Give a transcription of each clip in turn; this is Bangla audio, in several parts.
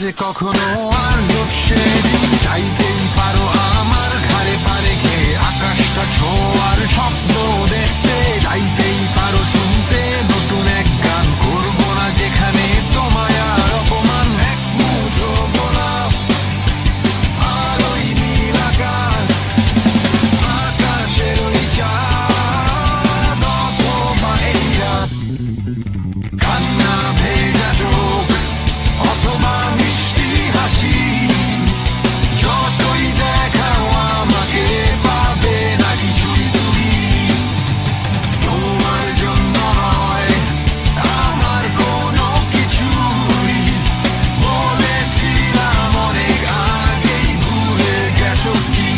যে কখনো আর লোডশেডিং চাইতেই পারো আমার ঘাড়ে পারে খেয়ে আকাশটা ছোঁয়ার স্বপ্ন দেখতে চাইতেই পারো শুনতে নতুন এক গান করবো না যেখানে তোমায় আর অপমান এক মুঠো গোলাপ আর ওই নীল আকাশ আকাশের ওই চাঁদ অথবা এই রাত কান্না ভেজা চোখ অথবা মিষ্টি হাসি যতই দেখাও আমাকে পাবে না কিছুই তুমি তোমার জন্য নয় আমার কোনো কিছুই বলেছিলাম অনেক আগেই ভুলে গেছো কি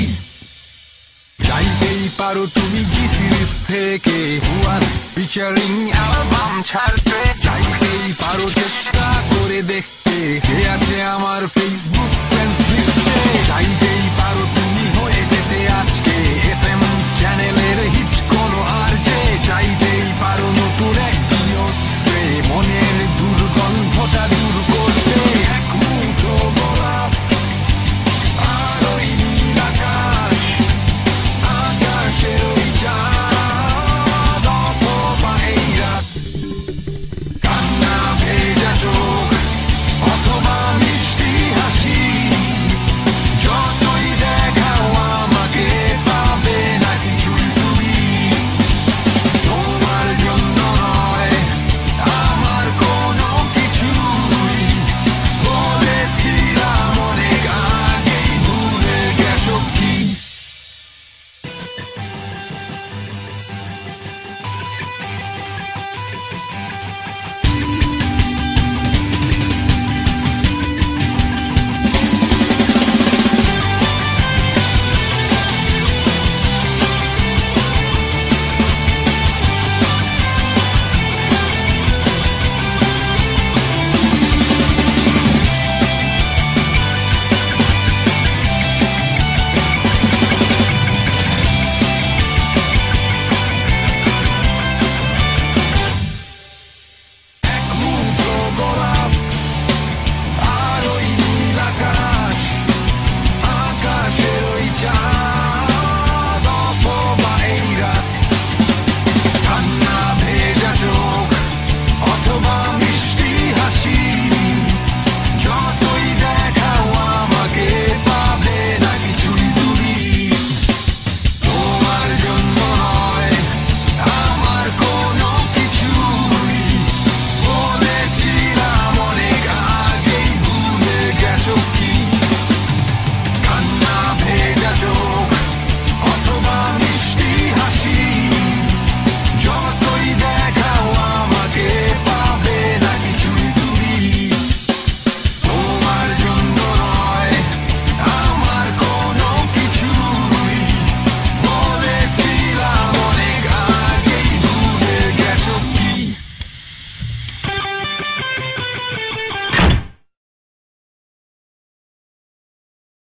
চাইতেই পারো তুমি জি সিরিজ থেকে হুয়ার ফিচারিং অ্যালবাম ছাড়তে চাইতেই পারো চেষ্টা করে দেখতে কে আছে আমার ফেসবুক ফ্রেন্ডস লিস্টে চাইতেই পারো তুমি হয়ে যেতে আজকে এফএম চ্যানেলের হিট কোনো আর যে চাইতে